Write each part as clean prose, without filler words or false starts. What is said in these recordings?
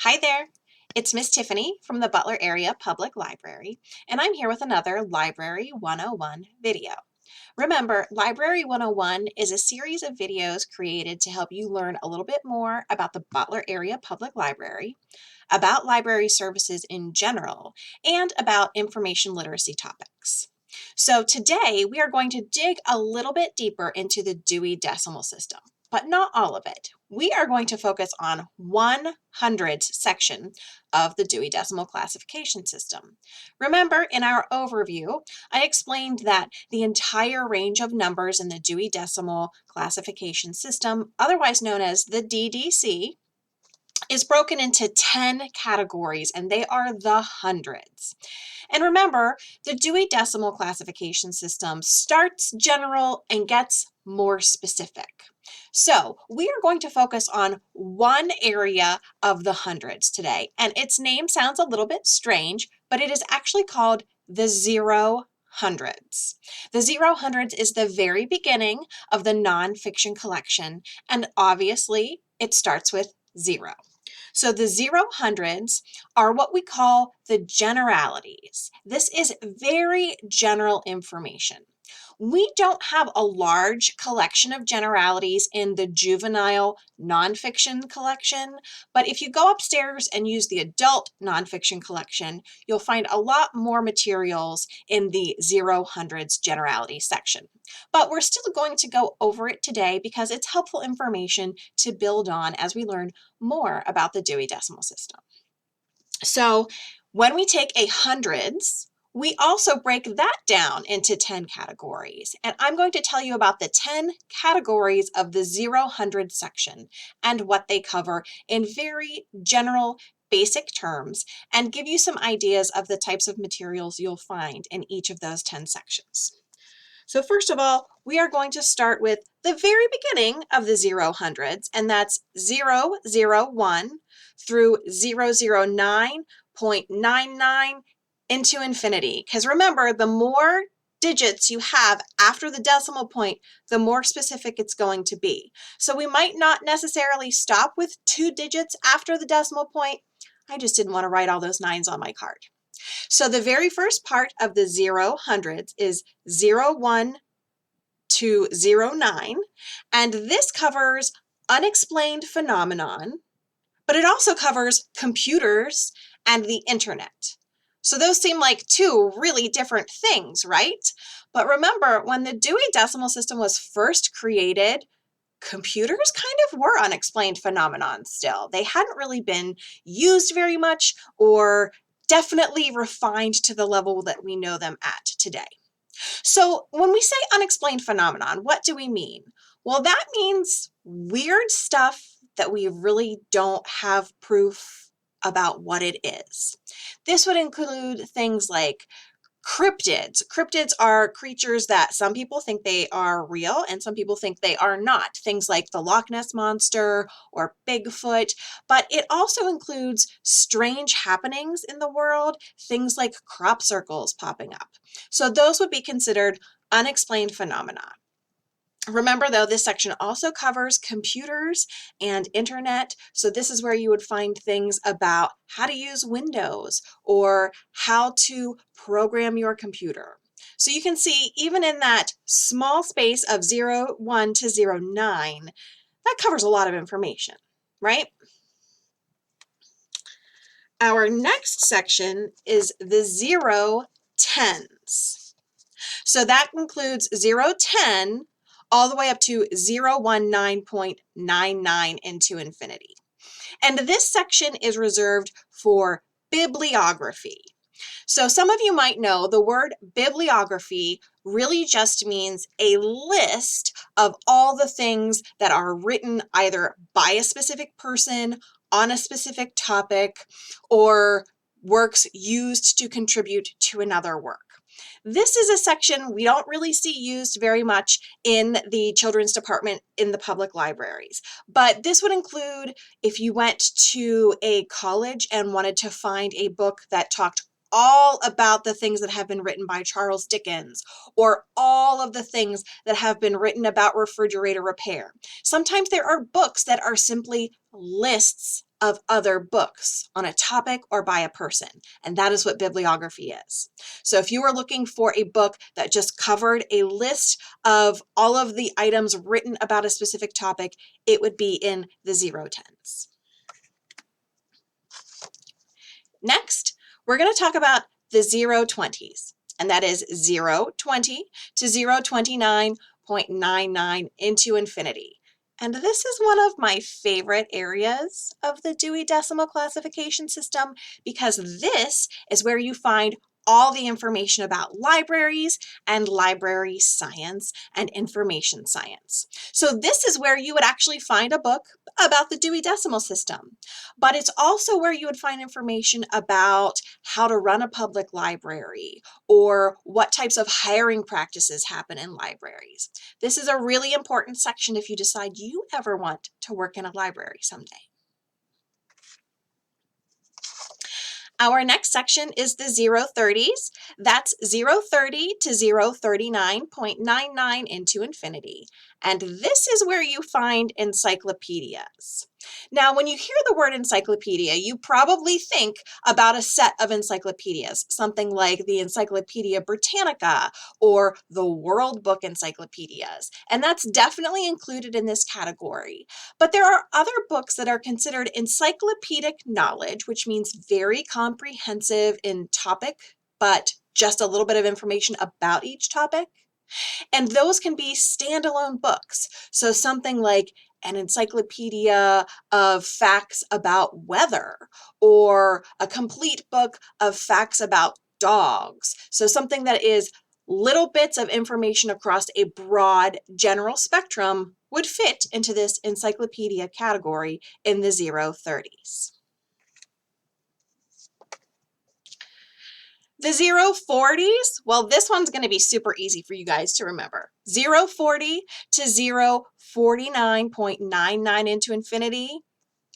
Hi there, it's Miss Tiffany from the Butler Area Public Library, and I'm here with another Library 101 video. Remember, Library 101 is a series of videos created to help you learn a little bit more about the Butler Area Public Library, about library services in general, and about information literacy topics. So today we are going to dig a little bit deeper into the Dewey Decimal System, but not all of it. We are going to focus on 100th section of the Dewey Decimal Classification System. Remember, in our overview, I explained that the entire range of numbers in the Dewey Decimal Classification System, otherwise known as the DDC, is broken into 10 categories, and they are the hundreds. And remember, the Dewey Decimal Classification System starts general and gets more specific. So we are going to focus on one area of the hundreds today, and its name sounds a little bit strange, but it is actually called the 0 hundreds. The 0 hundreds is the very beginning of the nonfiction collection, and obviously it starts with 0. So the 0 hundreds are what we call the generalities. This is very general information. We don't have a large collection of generalities in the juvenile nonfiction collection, but if you go upstairs and use the adult nonfiction collection, you'll find a lot more materials in the 0 hundreds generality section. But we're still going to go over it today because it's helpful information to build on as we learn more about the Dewey Decimal System. So when we take a hundreds, we also break that down into 10 categories, and I'm going to tell you about the 10 categories of the 0 hundred section and what they cover in very general, basic terms, and give you some ideas of the types of materials you'll find in each of those 10 sections. So first of all, we are going to start with the very beginning of the 0 hundreds, and that's 001 through 009.99 into infinity. Because remember, the more digits you have after the decimal point, the more specific it's going to be. So we might not necessarily stop with 2 digits after the decimal point. I just didn't want to write all those 9s on my card. So the very first part of the 0 hundreds is 01 to 09, and this covers unexplained phenomenon, but it also covers computers and the internet. So those seem like two really different things, right? But remember, when the Dewey Decimal System was first created, computers kind of were unexplained phenomenon still. They hadn't really been used very much or definitely refined to the level that we know them at today. So when we say unexplained phenomenon, what do we mean? Well, that means weird stuff that we really don't have proof about what it is. This would include things like cryptids. Cryptids are creatures that some people think they are real and some people think they are not. Things like the Loch Ness Monster or Bigfoot, but it also includes strange happenings in the world, things like crop circles popping up. So those would be considered unexplained phenomena. Remember, though, this section also covers computers and internet. So this is where you would find things about how to use Windows or how to program your computer. So you can see even in that small space of 01 to 09, that covers a lot of information, right? Our next section is the 010s. So that includes 010 all the way up to 019.99 into infinity. And this section is reserved for bibliography. So some of you might know the word bibliography really just means a list of all the things that are written either by a specific person on a specific topic or works used to contribute to another work. This is a section we don't really see used very much in the children's department in the public libraries, but this would include if you went to a college and wanted to find a book that talked all about the things that have been written by Charles Dickens, or all of the things that have been written about refrigerator repair. Sometimes there are books that are simply lists of other books on a topic or by a person, and that is what bibliography is. So if you were looking for a book that just covered a list of all of the items written about a specific topic, it would be in the 010s. Next, we're going to talk about the 020s, and that is 020 to 029.99 into infinity. And this is one of my favorite areas of the Dewey Decimal Classification System because this is where you find all the information about libraries and library science and information science. So this is where you would actually find a book about the Dewey Decimal System, but it's also where you would find information about how to run a public library or what types of hiring practices happen in libraries. This is a really important section if you decide you ever want to work in a library someday. Our next section is the 030s. That's 030 to 039.99 into infinity. And this is where you find encyclopedias. Now, when you hear the word encyclopedia, you probably think about a set of encyclopedias, something like the Encyclopedia Britannica or the World Book Encyclopedias. And that's definitely included in this category. But there are other books that are considered encyclopedic knowledge, which means very comprehensive in topic, but just a little bit of information about each topic. And those can be standalone books. So something like an encyclopedia of facts about weather, or a complete book of facts about dogs. So something that is little bits of information across a broad general spectrum would fit into this encyclopedia category in the 030s. The 040s, well, this one's going to be super easy for you guys to remember. 040 to 049.99 into infinity.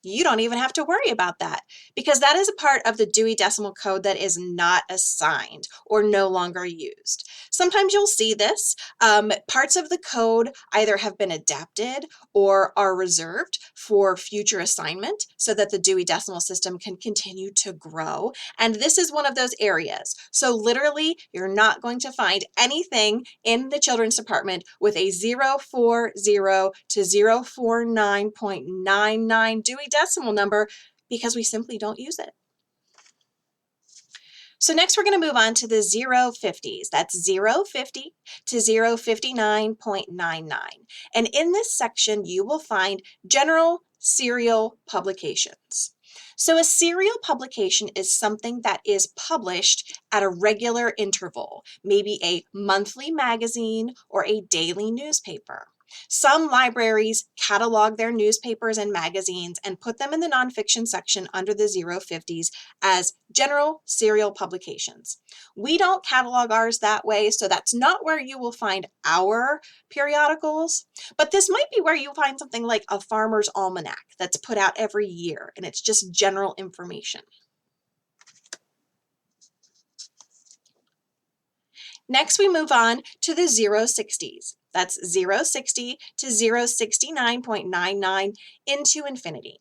You don't even have to worry about that because that is a part of the Dewey Decimal Code that is not assigned or no longer used. Sometimes you'll see this. Parts of the code either have been adapted or are reserved for future assignment so that the Dewey Decimal System can continue to grow. And this is one of those areas. So literally, you're not going to find anything in the children's department with a 040 to 049.99 Dewey decimal number because we simply don't use it. So next we're going to move on to the 050s. That's 050 to 059.99. And in this section, you will find general serial publications. So a serial publication is something that is published at a regular interval, maybe a monthly magazine or a daily newspaper. Some libraries catalog their newspapers and magazines and put them in the nonfiction section under the 050s as general serial publications. We don't catalog ours that way, so that's not where you will find our periodicals, but this might be where you find something like a Farmer's Almanac that's put out every year, and it's just general information. Next, we move on to the 060s. That's 060 to 069.99 into infinity.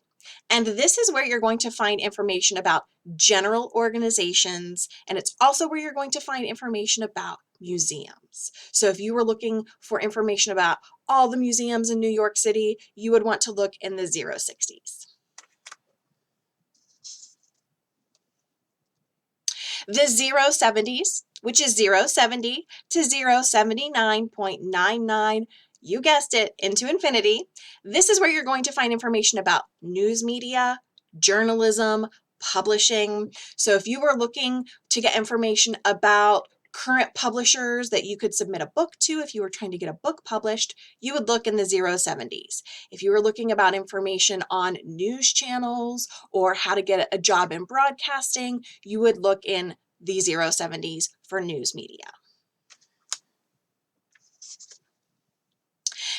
And this is where you're going to find information about general organizations, and it's also where you're going to find information about museums. So if you were looking for information about all the museums in New York City, you would want to look in the 060s. The 070s, which is 070 to 079.99, you guessed it, into infinity. This is where you're going to find information about news media, journalism, publishing. So if you were looking to get information about current publishers that you could submit a book to, if you were trying to get a book published, you would look in the 070s. If you were looking about information on news channels or how to get a job in broadcasting, you would look in the 070s for news media.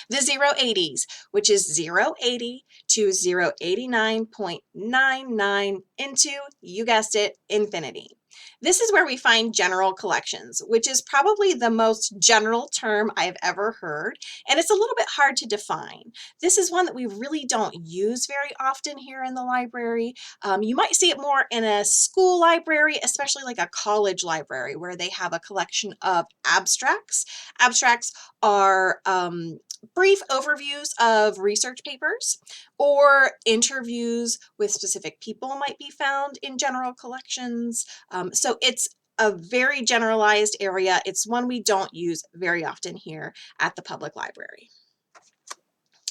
The 080s, which is 080 to 089.99 into, you guessed it, infinity. This is where we find general collections, which is probably the most general term I've ever heard, and it's a little bit hard to define. This is one that we really don't use very often here in the library. You might see it more in a school library, especially like a college library where they have a collection of abstracts. Abstracts are brief overviews of research papers, or interviews with specific people might be found in general collections. So it's a very generalized area. It's one we don't use very often here at the public library.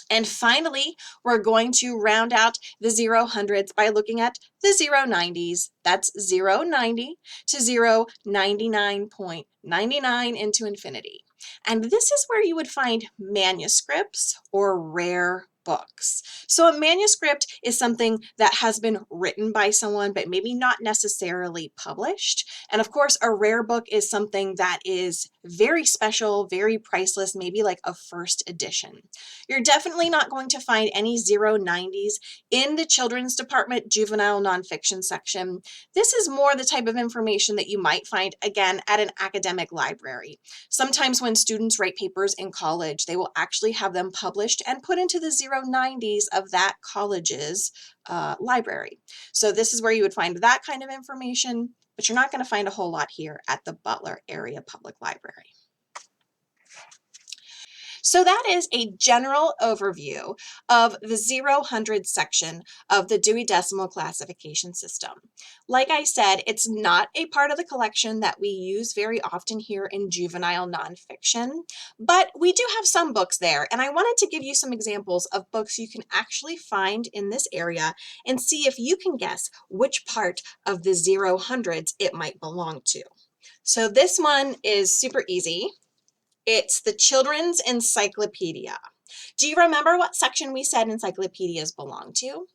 And finally, we're going to round out the 0-100s by looking at the 0-90s. That's 0-90 to 0-99.99 into infinity. And this is where you would find manuscripts or rare books. So a manuscript is something that has been written by someone, but maybe not necessarily published. And of course, a rare book is something that is very special, very priceless, maybe like a first edition. You're definitely not going to find any 0-90s in the children's department juvenile nonfiction section. This is more the type of information that you might find, again, at an academic library. Sometimes when students write papers in college, they will actually have them published and put into the 0-90s of that college's library. So this is where you would find that kind of information, but you're not going to find a whole lot here at the Butler Area Public Library. So that is a general overview of the 0-100 section of the Dewey Decimal Classification System. Like I said, it's not a part of the collection that we use very often here in juvenile nonfiction, but we do have some books there, and I wanted to give you some examples of books you can actually find in this area and see if you can guess which part of the 0-100s it might belong to. So this one is super easy. It's the Children's Encyclopedia. Do you remember what section we said encyclopedias belong to?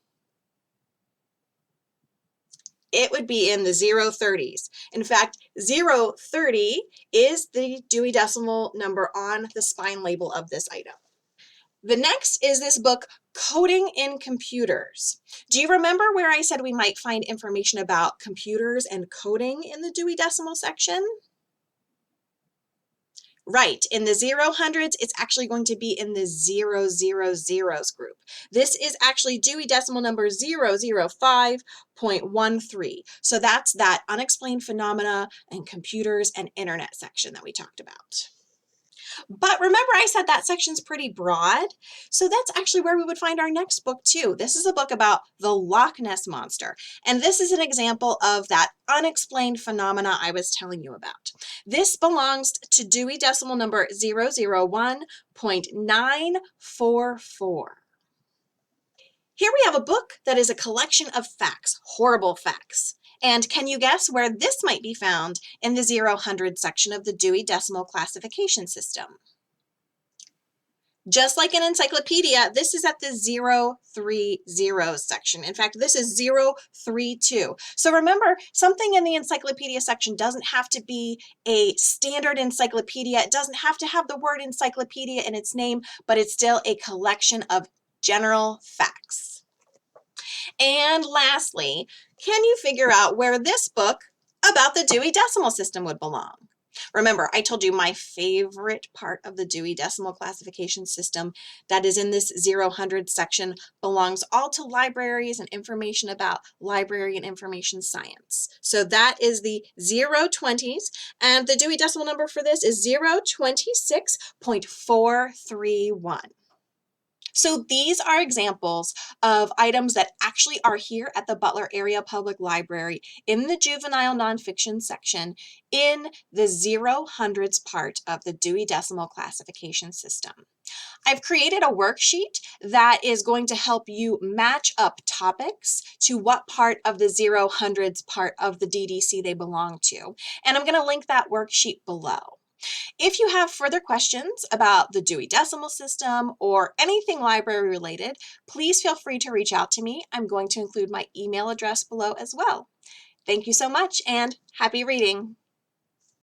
It would be in the 0-30s. In fact, 0-30 is the Dewey Decimal number on the spine label of this item. The next is this book, Coding in Computers. Do you remember where I said we might find information about computers and coding in the Dewey Decimal section? Right, in the 0-100s, it's actually going to be in the 0-0-0s group. This is actually Dewey Decimal number 005.13. So that's that unexplained phenomena and computers and internet section that we talked about. But remember, I said that section's pretty broad, so that's actually where we would find our next book too. This is a book about the Loch Ness Monster, and this is an example of that unexplained phenomena I was telling you about. This belongs to Dewey Decimal number 001.944. Here we have a book that is a collection of facts, horrible facts. And can you guess where this might be found in the 0-100 section of the Dewey Decimal Classification System? Just like an encyclopedia, this is at the 0-30 section. In fact, this is 0-32. So remember, something in the encyclopedia section doesn't have to be a standard encyclopedia. It doesn't have to have the word encyclopedia in its name, but it's still a collection of general facts. And lastly, can you figure out where this book about the Dewey Decimal System would belong? Remember, I told you my favorite part of the Dewey Decimal Classification System that is in this 0-100 section belongs all to libraries and information about library and information science. So that is the 0-20s, and the Dewey Decimal number for this is 026.431. So these are examples of items that actually are here at the Butler Area Public Library in the juvenile nonfiction section in the 0-100s part of the Dewey Decimal Classification System. I've created a worksheet that is going to help you match up topics to what part of the 0-100s part of the DDC they belong to, and I'm going to link that worksheet below. If you have further questions about the Dewey Decimal System or anything library related, please feel free to reach out to me. I'm going to include my email address below as well. Thank you so much and happy reading.